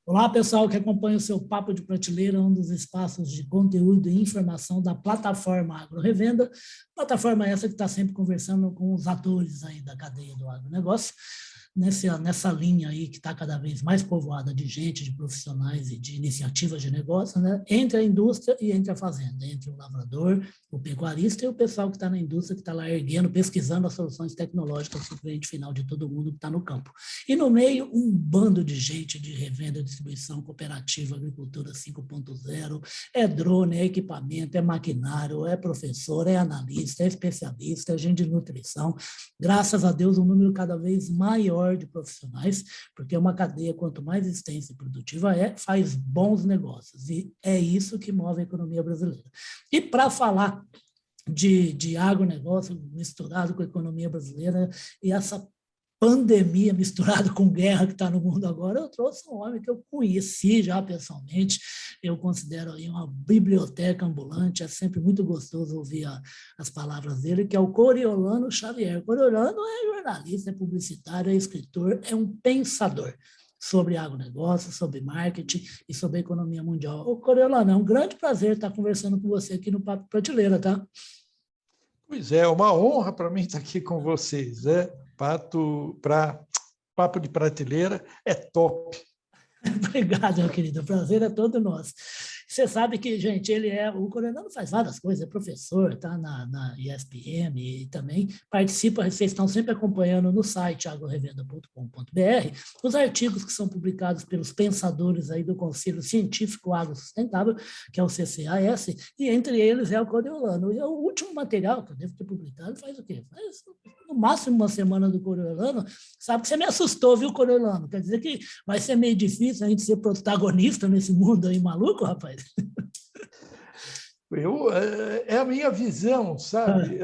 Olá, pessoal que acompanha o seu Papo de Prateleira, um dos espaços de conteúdo e informação da plataforma Agro Revenda. Plataforma essa que está sempre conversando com os atores aí da cadeia do agronegócio, nessa linha aí que está cada vez mais povoada de gente, de profissionais e de iniciativas de negócio, né? Entre a indústria e entre a fazenda, entre o lavrador, o pecuarista e o pessoal que está na indústria, que está lá erguendo, pesquisando as soluções tecnológicas para o cliente final de todo mundo que está no campo. E no meio, um bando de gente de revenda, distribuição, cooperativa, agricultura 5.0, é drone, é equipamento, é maquinário, é professor, é analista, é especialista, é gente de nutrição. Graças a Deus, um número cada vez maior de profissionais, porque uma cadeia, quanto mais extensa e produtiva faz bons negócios. E é isso que move a economia brasileira. E para falar de agronegócio misturado com a economia brasileira e essa pandemia misturado com guerra que está no mundo agora, eu trouxe um homem que eu conheci já pessoalmente, eu considero aí uma biblioteca ambulante, é sempre muito gostoso ouvir as palavras dele, que é o Coriolano Xavier. Coriolano é jornalista, é publicitário, é escritor, é um pensador sobre agronegócio, sobre marketing e sobre a economia mundial. Ô, Coriolano, é um grande prazer estar conversando com você aqui no Papo Prateleira, tá? Pois é uma honra para mim estar aqui com vocês, né? Papo de Prateleira é top. Obrigado, meu querido. O prazer é todo nosso. Você sabe que, gente, o Coriolano faz várias coisas, é professor, está na ESPM e também participa, vocês estão sempre acompanhando no site agrorevenda.com.br os artigos que são publicados pelos pensadores aí do Conselho Científico Agro Sustentável, que é o CCAS, e entre eles é o Coriolano. E o último material que eu devo ter publicado faz o quê? Faz no máximo uma semana do Coriolano. Sabe que você me assustou, viu, Coriolano? Quer dizer que vai ser meio difícil a gente ser protagonista nesse mundo aí maluco, rapaz? É a minha visão, sabe?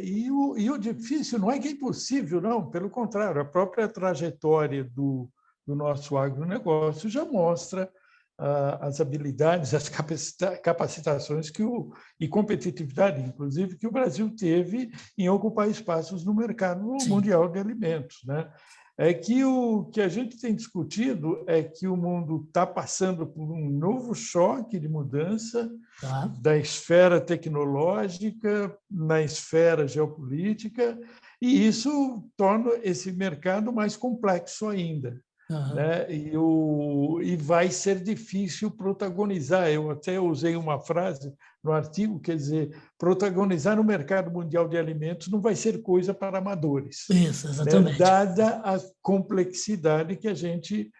E o difícil não é que é impossível, não, pelo contrário, a própria trajetória do nosso agronegócio já mostra as habilidades, as capacitações e competitividade, inclusive, que o Brasil teve em ocupar espaços no mercado mundial de alimentos, né? É que o que a gente tem discutido é que o mundo está passando por um novo choque de mudança da esfera tecnológica na esfera geopolítica, e isso torna esse mercado mais complexo ainda. Né? E vai ser difícil protagonizar. Eu até usei uma frase no artigo, quer dizer, protagonizar no mercado mundial de alimentos não vai ser coisa para amadores. Isso, exatamente. Né? Dada a complexidade que a gente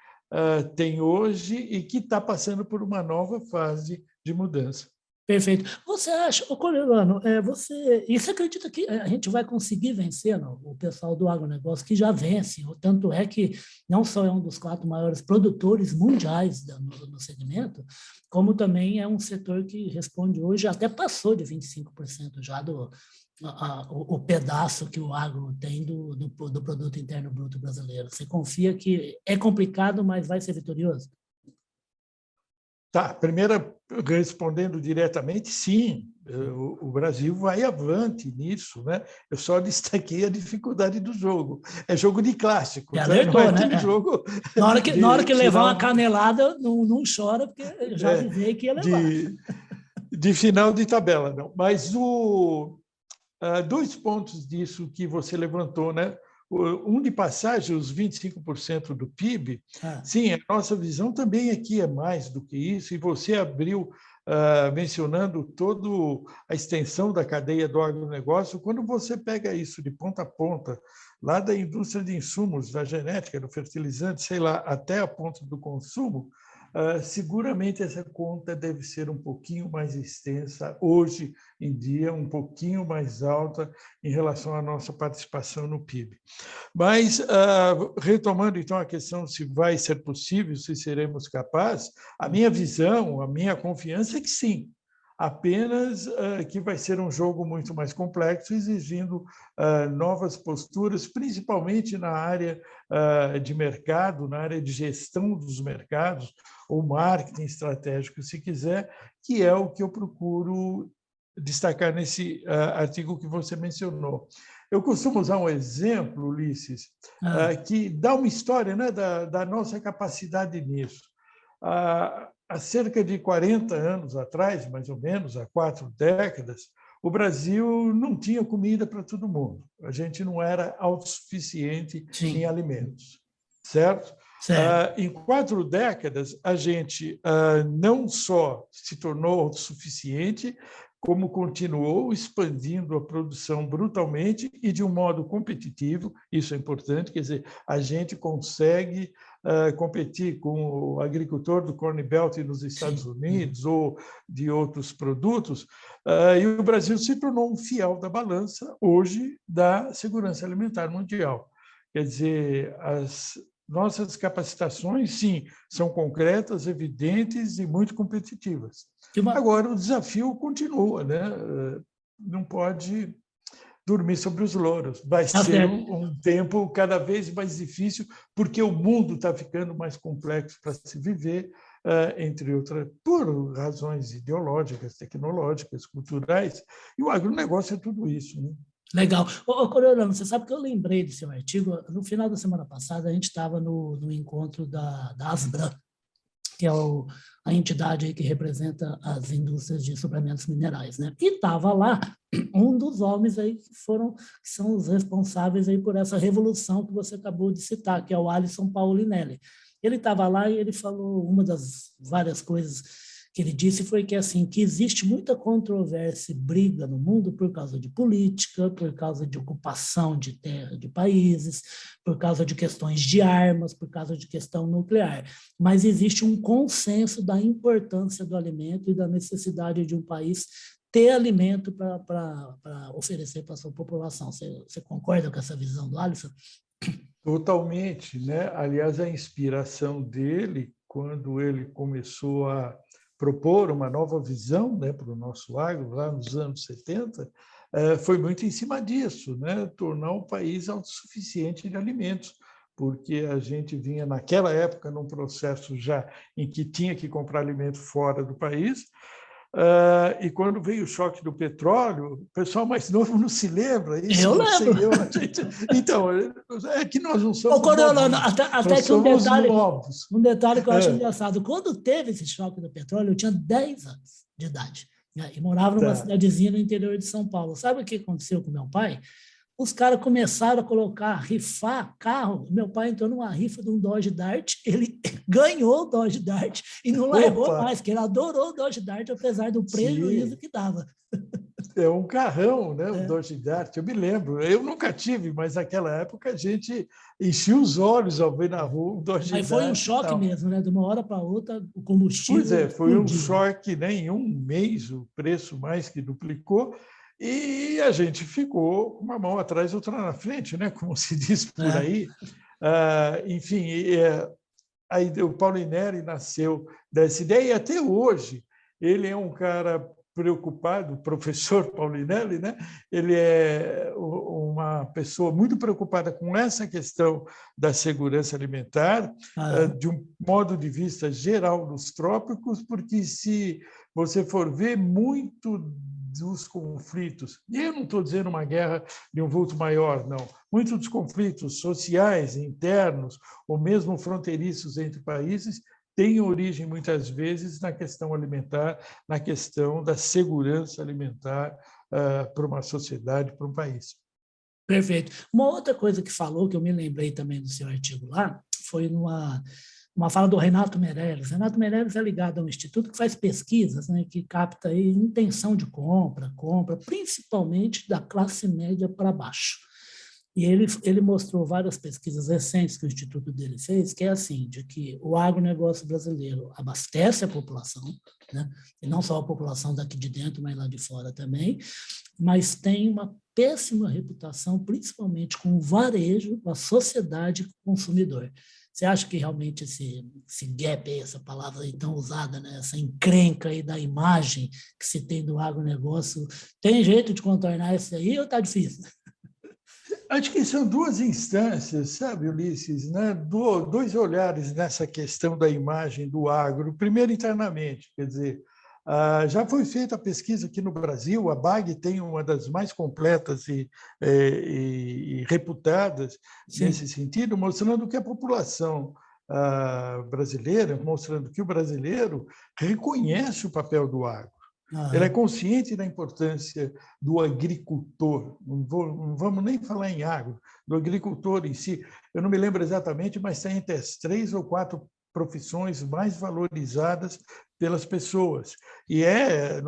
tem hoje e que está passando por uma nova fase de mudança. Perfeito. Você acha, Coriolano, você acredita que a gente vai conseguir vencer, não? O pessoal do agronegócio que já vence, tanto é que não só é um dos 4 maiores produtores mundiais no segmento, como também é um setor que responde hoje, até passou de 25% já o pedaço que o agro tem do produto interno bruto brasileiro. Você confia que é complicado, mas vai ser vitorioso? Tá, primeiro, respondendo diretamente, sim, o Brasil vai avante nisso, né? Eu só destaquei a dificuldade do jogo. É jogo de clássico, alertou, não é né? Jogo na hora que levar uma canelada, não chora, porque eu já avisei que ia levar. De final de tabela, não. Mas 2 pontos disso que você levantou, né? Um de passagem, os 25% do PIB, sim, a nossa visão também aqui é mais do que isso, e você abriu mencionando toda a extensão da cadeia do agronegócio. Quando você pega isso de ponta a ponta, lá da indústria de insumos, da genética, do fertilizante, sei lá, até a ponta do consumo, seguramente essa conta deve ser um pouquinho mais extensa, hoje em dia, um pouquinho mais alta em relação à nossa participação no PIB. Mas, retomando, então, a questão se vai ser possível, se seremos capazes, a minha visão, a minha confiança é que sim, apenas que vai ser um jogo muito mais complexo, exigindo novas posturas, principalmente na área de mercado, na área de gestão dos mercados, ou marketing estratégico, se quiser, que é o que eu procuro destacar nesse artigo que você mencionou. Eu costumo usar um exemplo, Ulisses, que dá uma história, né, da nossa capacidade nisso. há cerca de 40 anos atrás, mais ou menos, há 4 décadas, o Brasil não tinha comida para todo mundo. A gente não era autossuficiente em alimentos, certo? Em 4 décadas, a gente não só se tornou autossuficiente, como continuou expandindo a produção brutalmente e de um modo competitivo. Isso é importante, quer dizer, a gente consegue competir com o agricultor do Corn Belt nos Estados Unidos ou de outros produtos, e o Brasil se tornou um fiel da balança, hoje, da segurança alimentar mundial. Quer dizer, as nossas capacitações, sim, são concretas, evidentes e muito competitivas. Agora, o desafio continua, né? Não pode dormir sobre os louros. Vai ser um tempo cada vez mais difícil, porque o mundo está ficando mais complexo para se viver, entre outras, por razões ideológicas, tecnológicas, culturais, e o agronegócio é tudo isso, né? Legal. Coriolano, você sabe que eu lembrei do seu artigo, no final da semana passada, a gente estava no encontro da ASBRAM, que é a entidade aí que representa as indústrias de suplementos minerais, né? E estava lá um dos homens aí que são os responsáveis aí por essa revolução que você acabou de citar, que é o Alisson Paulinelli. Ele estava lá e ele falou, uma das várias coisas que ele disse foi que, assim, que existe muita controvérsia e briga no mundo por causa de política, por causa de ocupação de terra de países, por causa de questões de armas, por causa de questão nuclear. Mas existe um consenso da importância do alimento e da necessidade de um país ter alimento para oferecer para a sua população. Você concorda com essa visão do Alisson? Totalmente, né? Aliás, a inspiração dele, quando ele começou a propor uma nova visão, né, para o nosso agro, lá nos anos 70, foi muito em cima disso, né? Tornar o país autossuficiente de alimentos, porque a gente vinha, naquela época, num processo já em que tinha que comprar alimento fora do país, e quando veio o choque do petróleo, o pessoal mais novo não se lembra. Isso eu lembro. Então, é que nós não somos Coriolano, até que um detalhe que eu acho engraçado. Quando teve esse choque do petróleo, eu tinha 10 anos de idade, né, e morava numa cidadezinha no interior de São Paulo. Sabe o que aconteceu com meu pai? Os caras começaram a rifar carro. Meu pai entrou numa rifa de um Dodge Dart, ele ganhou o Dodge Dart e não largou mais, porque ele adorou o Dodge Dart, apesar do prejuízo que dava. É um carrão, né? O Dodge Dart, eu me lembro. Eu nunca tive, mas naquela época a gente enchia os olhos ao ver na rua o Dodge Dart. Mas foi um choque mesmo, né? De uma hora para outra, o combustível. Pois é, foi um choque, né? Em um mês o preço mais que duplicou. E a gente ficou uma mão atrás, outra na frente, né? Como se diz por aí. Enfim, aí o Paulinelli nasceu dessa ideia, e até hoje ele é um cara preocupado, o professor Paulinelli, né? Ele é uma pessoa muito preocupada com essa questão da segurança alimentar, de um modo de vista geral nos trópicos, porque se você for ver muito dos conflitos, e eu não estou dizendo uma guerra de um vulto maior, não, muitos dos conflitos sociais, internos, ou mesmo fronteiriços entre países, têm origem, muitas vezes, na questão alimentar, na questão da segurança alimentar para uma sociedade, para um país. Perfeito. Uma outra coisa que falou, que eu me lembrei também do seu artigo lá, foi uma fala do Renato Meirelles. Renato Meirelles é ligado a um instituto que faz pesquisas, né, que capta aí intenção de compra, principalmente da classe média para baixo. E ele mostrou várias pesquisas recentes que o instituto dele fez, que é assim, de que o agronegócio brasileiro abastece a população, né, e não só a população daqui de dentro, mas lá de fora também, mas tem uma péssima reputação, principalmente com o varejo, com a sociedade e com o consumidor. Você acha que realmente esse gap, essa palavra aí tão usada, né, essa encrenca aí da imagem que se tem do agronegócio, tem jeito de contornar isso aí ou está difícil? Acho que são 2 instâncias, sabe, Ulisses, né? 2 olhares nessa questão da imagem do agro. Primeiro, internamente, quer dizer, já foi feita a pesquisa aqui no Brasil, a BAG tem uma das mais completas e reputadas nesse sentido, mostrando que a população brasileira, mostrando que o brasileiro reconhece o papel do agro. Ele é consciente da importância do agricultor. Não vamos nem falar em agro, do agricultor em si. Eu não me lembro exatamente, mas está entre as 3 ou 4 profissões mais valorizadas pelas pessoas. E é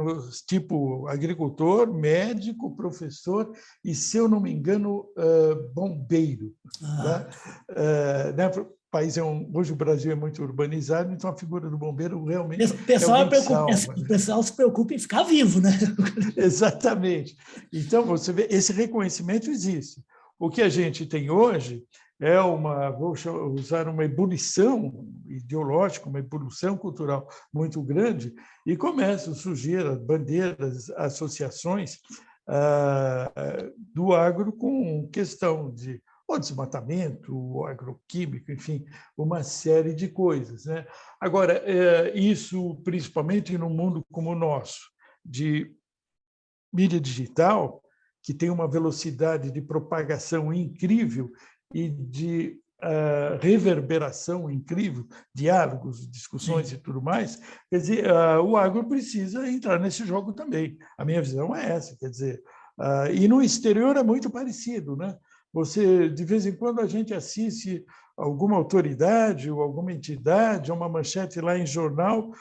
tipo agricultor, médico, professor e, se eu não me engano, bombeiro. Né? Hoje o Brasil é muito urbanizado, então a figura do bombeiro realmente o pessoal se preocupa em ficar vivo, né? Exatamente. Então, você vê, esse reconhecimento existe. O que a gente tem hoje é vou usar uma ebulição ideológica, uma ebulição cultural muito grande, e começam a surgir bandeiras, associações do agro com questão de o desmatamento, o agroquímico, enfim, uma série de coisas, né? Agora, isso principalmente num mundo como o nosso, de mídia digital, que tem uma velocidade de propagação incrível e de reverberação incrível, diálogos, discussões e tudo mais, quer dizer, o agro precisa entrar nesse jogo também. A minha visão é essa, quer dizer, e no exterior é muito parecido, né? De vez em quando, a gente assiste alguma autoridade ou alguma entidade, uma manchete lá em jornal,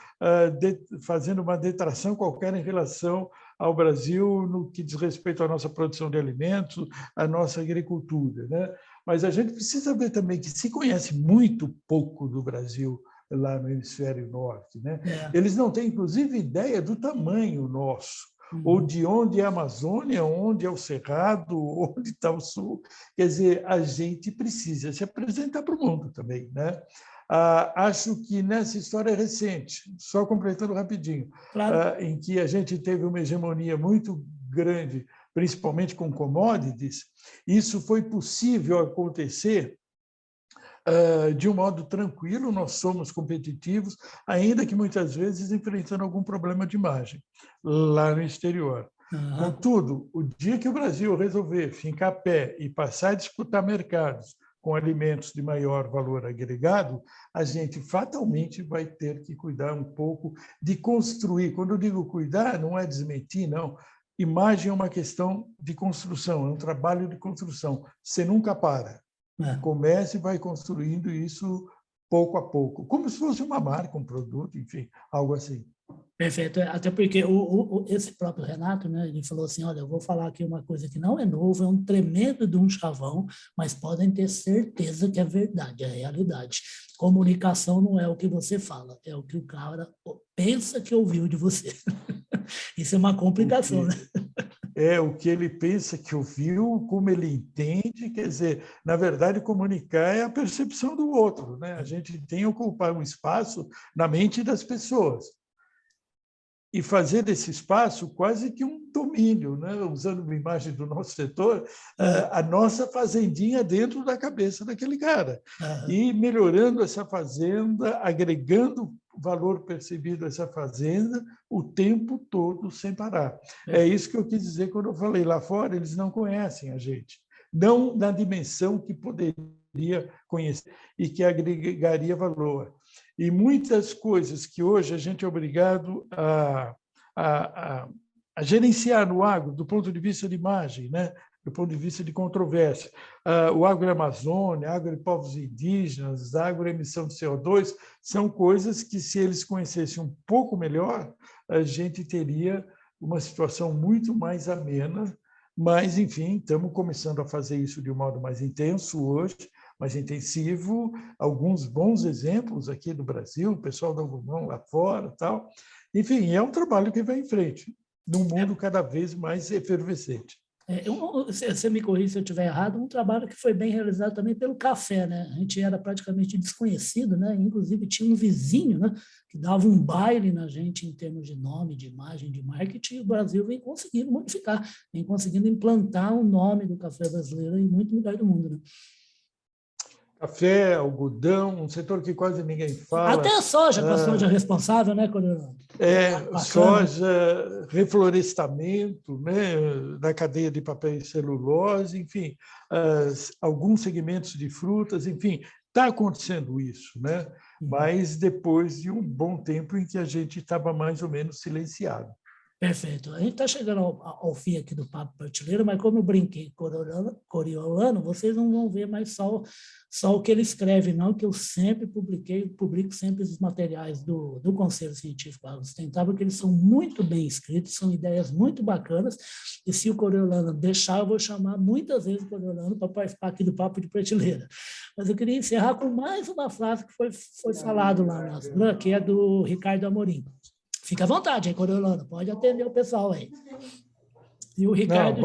fazendo uma detração qualquer em relação ao Brasil no que diz respeito à nossa produção de alimentos, à nossa agricultura, né? Mas a gente precisa ver também que se conhece muito pouco do Brasil lá no hemisfério norte, né? Eles não têm, inclusive, ideia do tamanho nosso, ou de onde é a Amazônia, onde é o Cerrado, onde está o Sul. Quer dizer, a gente precisa se apresentar para o mundo também, né? Acho que nessa história recente, só completando rapidinho, claro. Em que a gente teve uma hegemonia muito grande, principalmente com commodities, isso foi possível acontecer de um modo tranquilo. Nós somos competitivos, ainda que muitas vezes enfrentando algum problema de imagem lá no exterior. Contudo, o dia que o Brasil resolver fincar pé e passar a disputar mercados com alimentos de maior valor agregado, a gente fatalmente vai ter que cuidar um pouco de construir. Quando eu digo cuidar, não é desmentir, não. Imagem é uma questão de construção, é um trabalho de construção. Você nunca para. Comece e vai construindo isso pouco a pouco, como se fosse uma marca, um produto, enfim, algo assim. Perfeito, até porque esse próprio Renato, né, ele falou assim, olha, eu vou falar aqui uma coisa que não é novo, é um tremendo de um chavão, mas podem ter certeza que é verdade, é realidade. Comunicação não é o que você fala, é o que o cara pensa que ouviu de você. Isso é uma complicação, né? É o que ele pensa que ouviu, como ele entende, quer dizer, na verdade, comunicar é a percepção do outro, né? A gente tem que ocupar um espaço na mente das pessoas e fazer desse espaço quase que um domínio, né? Usando uma imagem do nosso setor, a nossa fazendinha dentro da cabeça daquele cara. E melhorando essa fazenda, agregando valor percebido a essa fazenda o tempo todo, sem parar. É isso que eu quis dizer quando eu falei lá fora, eles não conhecem a gente, não na dimensão que poderia conhecer e que agregaria valor. E muitas coisas que hoje a gente é obrigado a gerenciar no agro, do ponto de vista de imagem, né? Do ponto de vista de controvérsia. O agroamazônia, agropovos indígenas, agroemissão de CO2, são coisas que, se eles conhecessem um pouco melhor, a gente teria uma situação muito mais amena. Mas, enfim, estamos começando a fazer isso de um modo mais intenso hoje, mais intensivo, alguns bons exemplos aqui do Brasil, o pessoal da Alvomão lá fora, tal. Enfim, é um trabalho que vai em frente, num mundo cada vez mais efervescente. Você me corrija se eu estiver errado, um trabalho que foi bem realizado também pelo café, né? A gente era praticamente desconhecido, né? Inclusive tinha um vizinho, né, que dava um baile na gente em termos de nome, de imagem, de marketing, e o Brasil vem conseguindo modificar, vem conseguindo implantar o nome do café brasileiro em muito lugar do mundo, né? Café, algodão, um setor que quase ninguém fala. Até a soja, com a soja responsável, né? Soja, reflorestamento, né, da cadeia de papel e celulose, enfim, alguns segmentos de frutas, enfim, está acontecendo isso, né? Mas depois de um bom tempo em que a gente estava mais ou menos silenciado. Perfeito. A gente está chegando ao fim aqui do Papo Prateleira, mas como eu brinquei Coriolano, vocês não vão ver mais só o que ele escreve, não, que eu sempre publico sempre os materiais do Conselho Científico Agrosustentável, que eles são muito bem escritos, são ideias muito bacanas, e se o Coriolano deixar, eu vou chamar muitas vezes o Coriolano para participar aqui do Papo de Prateleira. Mas eu queria encerrar com mais uma frase que foi falado lá, que é do Ricardo Amorim. Fica à vontade, hein, Coriolano? Pode atender o pessoal aí. E o Ricardo,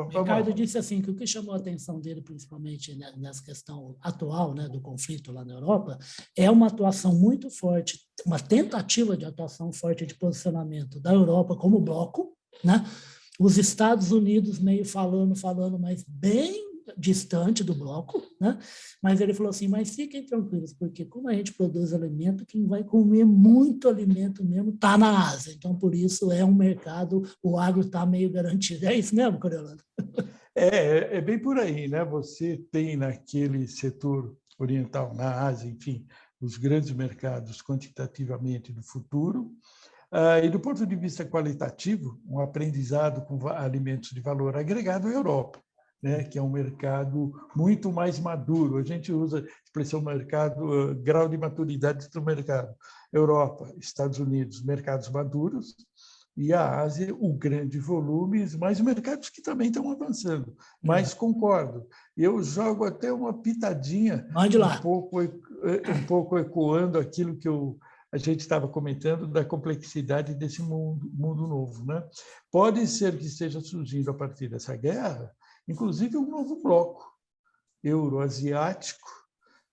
Ricardo disse assim, que o que chamou a atenção dele, principalmente nessa questão atual, né, do conflito lá na Europa, é uma atuação muito forte, uma tentativa de atuação forte de posicionamento da Europa como bloco, né? Os Estados Unidos meio falando, mas bem distante do bloco, né? Mas ele falou assim, mas fiquem tranquilos, porque como a gente produz alimento, quem vai comer muito alimento mesmo está na Ásia. Então, por isso, é um mercado, o agro está meio garantido. É isso mesmo, Coriolano? É bem por aí, né? Você tem naquele setor oriental, na Ásia, enfim, os grandes mercados quantitativamente do futuro. E do ponto de vista qualitativo, um aprendizado com alimentos de valor agregado é a Europa, né, que é um mercado muito mais maduro. A gente usa a expressão mercado, grau de maturidade do mercado. Europa, Estados Unidos, mercados maduros, e a Ásia, o grande volume, mas mercados que também estão avançando. Mas concordo, eu jogo até uma pitadinha, um pouco ecoando aquilo que a gente estava comentando da complexidade desse mundo novo, né? Pode ser que esteja surgindo a partir dessa guerra, inclusive um novo bloco euroasiático,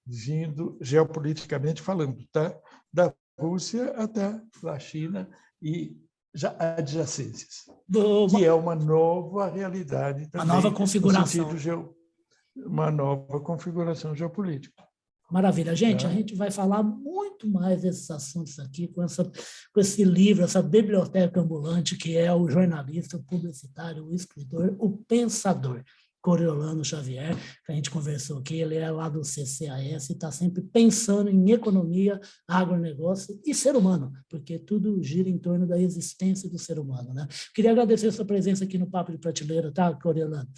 vindo geopoliticamente falando, tá? Da Rússia até a China e já adjacências, que é uma nova realidade também, uma nova configuração. Uma nova configuração geopolítica. Maravilha. Gente, a gente vai falar muito mais desses assuntos aqui com esse livro, essa biblioteca ambulante que é o jornalista, o publicitário, o escritor, o pensador, Coriolano Xavier, que a gente conversou aqui. Ele é lá do CCAS e está sempre pensando em economia, agronegócio e ser humano, porque tudo gira em torno da existência do ser humano, né? Queria agradecer a sua presença aqui no Papo de Prateleira, tá, Coriolano?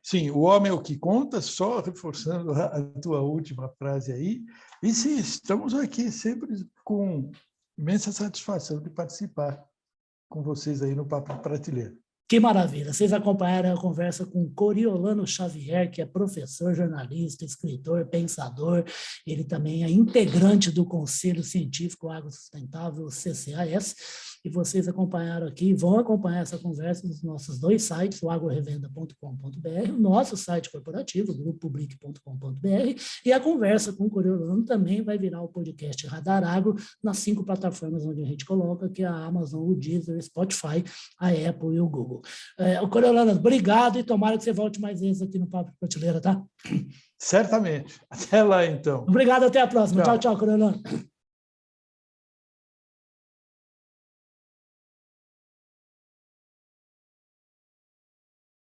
Sim, o homem é o que conta, só reforçando a tua última frase aí. E sim, estamos aqui sempre com imensa satisfação de participar com vocês aí no Papo de Prateleira. Que maravilha! Vocês acompanharam a conversa com Coriolano Xavier, que é professor, jornalista, escritor, pensador. Ele também é integrante do Conselho Científico Agrosustentável, CCAS. E vocês acompanharam aqui, vão acompanhar essa conversa nos nossos dois sites, o agrorevenda.com.br, o nosso site corporativo, grupopublic.com.br, e a conversa com o Coriolano também vai virar o podcast Radar Agro nas 5 plataformas onde a gente coloca, que é a Amazon, o Deezer, o Spotify, a Apple e o Google. O Coriolano, obrigado e tomara que você volte mais vezes aqui no Papo de Prateleira, tá? Certamente. Até lá, então. Obrigado, até a próxima. Tchau, tchau, Coriolano.